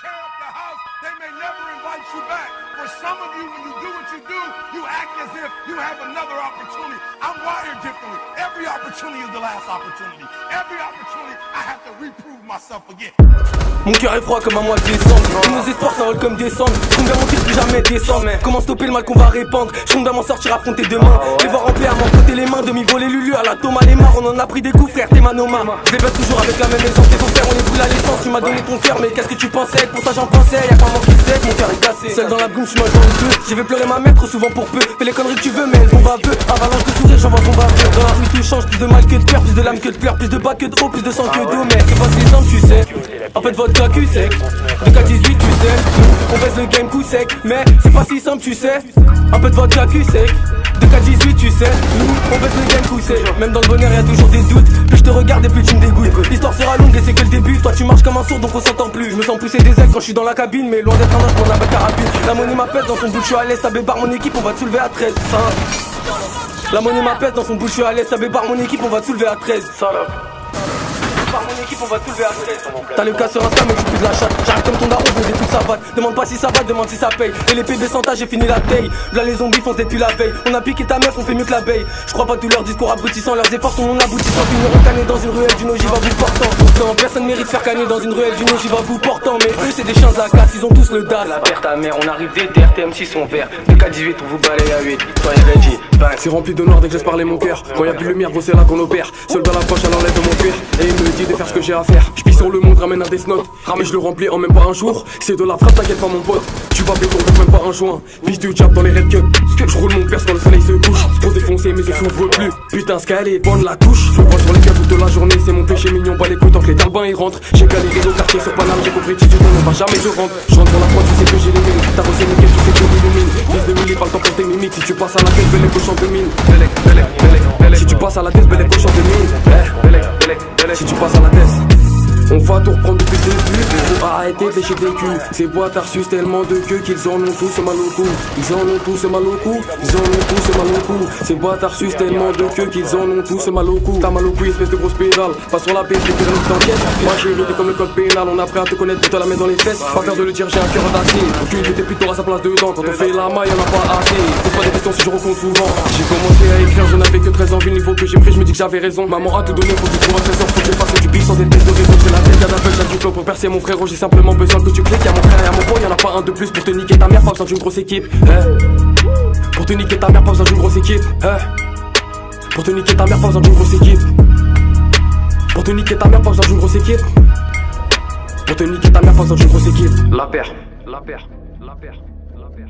tear up the house, they may never invite you back. For some of you, when you do what you do, you act as if you have another opportunity. I'm wired differently. Every opportunity is the last opportunity. Every opportunity, I have to reprove myself again. Mon cœur est froid comme un mois de décembre. Tous nos espoirs s'envolent comme des cendres. Je compte bien mon tir, plus jamais descendre. Comment stopper le mal qu'on va répandre? Je compte bien m'en sortir, affronter demain. Les voir en paix à m'en frotter les mains. Demi-voler Lulu à la Thomas les marres. On en a pris des coups frère, t'es manoma. Je les baisse toujours avec la même essence. Tes frères on les brûle à l'essence. Tu m'as donné ton cœur mais qu'est-ce que tu pensais? Pour ça j'en pensais, y'a pas mort qui sait. Mon cœur est cassé. Seul dans la brume, je mange dans le feu. J'ai fait pleurer ma mère trop souvent pour peu. Fais les conneries que tu veux mais elles vont baveux. Avalanche de sourire, j'envoie ton baveux. Dans la rue tout change, plus de mal que de peur. Plus de l'âme que de pleurs, plus de bas que de haut. Plus de sang que d'eau. Mais c'est pas si simple tu sais. En fait votre cul sec. 2K18 tu sais, on baisse le game coup sec. Mais c'est pas si simple tu sais. Un peu de vodka cul sec. 2K18 tu sais, on baisse le game coup sec. Même dans le bonheur y'a toujours des doutes. Plus je te regarde et plus tu me dégoûtes. L'histoire sera longue et c'est que le début. Toi tu marches comme un sourd donc on s'entend plus. Je me sens pousser des ailes quand je suis dans la cabine. Mais loin d'être un ange pour la carabine. La monnaie m'appelle dans son bout, je suis à l'aise. T'as bébar mon équipe, on va te soulever à 13 La monnaie m'appelle dans son bout, je suis à l'aise. T'as bébar mon équipe, on va te soulever à 13 Par mon équipe on va tout lever à 13. T'as le cas sur Insta mais tu plus de la chatte. J'arrive comme ton daron, baiser toute sa batte. Demande pas si ça va, demande si ça paye. Et les PB sans j'ai fini la taille. Là les zombies foncent depuis la veille. On a piqué ta meuf, on fait mieux que la veille. Je crois pas tous leurs discours abrutissants. Leurs efforts sont non aboutissants. Finiront canés dans une ruelle d'une ogive à bout portant. Pourtant personne mérite faire canner dans une ruelle d'une ogive à bout portant. Mais eux c'est des chiens de la casse, ils ont tous le dalle. La perte ta mère, on arrive des terres, TM6 sont verts. DK18 on vous balaye à 8. Soyez ready, bang. C'est rempli de noir dès que j'espère parler mon cœur. Quand y'a plus de lumière, gros c'est là qu'on opère. Seul dans la poche, elle enlève mon cuir. Et il me dit de faire ce que j'ai à faire. Je pisse sur le monde, ramène un Death Note. Mais je le remplis en même pas un jour. C'est de la frappe, t'inquiète pas mon pote. Tu vas béton, même pas un joint. Pisse du jab dans les red cuts. Je roule mon perce quand le soleil se couche. Trop défoncé mais je s'ouvre plus. Putain scalé, bonne la couche. Je prends sur les gars toute la journée. C'est mon péché mignon, pas les couilles tant que les talbans ils rentrent. J'ai galéré au quartier sur Paname. J'ai compris que si tu donnes, on va jamais je rentre. Je rentre dans la pointe, tu sais que j'ai les mines. T'as bossé nickel, tu sais que j'illumine. Fils de Willy, pas le temps pour tes mimiques. Si tu passes à la tête, belle cochon de mine. Si tu passes à la tête, belle cochon de mine. Si tu passes à la tête. On va tout reprendre depuis le début. Faut arrêter de lécher des culs. Ces boîtes arsus tellement de queue qu'ils en ont tous mal au cou. Ils en ont tous mal au cou. Ils en ont tous mal au cou. Ces boîtes arsus tellement de queue qu'ils en ont tous mal au cou. T'as mal au cou, espèce de grosse pédale. Pas sur la piste, les pyramides t'enquêtes. Moi j'ai t'es comme le code pénal. On a appris à te connaître, pour te la mettre dans les fesses. Pas peur de le dire, j'ai un cœur d'acier. Aucune était plutôt à sa place dedans. Quand on fait la maille, y'en a pas assez. Pose pas des questions si je recompte souvent. J'ai commencé à écrire, je n'avais que 13 ans. Vu le niveau que j'ai pris, je me dis que j'avais raison. Maman a tout donné, faut que tu trouves un trésor. Faut que je fasse du bif sans être tête de réseau. J'ai la tête, y'a d'un j'ai du flow pour percer mon frérot. J'ai simplement besoin que tu cliques. Y'a mon frère, y'a mon pote, y'en a pas un de plus pour te niquer ta mère. Pas besoin d'une grosse équipe. Pour te niquer ta mère, pas besoin d'une grosse équipe. Pour te niquer ta mère, pas besoin d'une grosse équipe. Pour te niquer ta mère, pas besoin d'une grosse équipe. Pour te niquer ta mère, pas besoin d'une grosse équipe. La paire, la paire, la paire, la paire.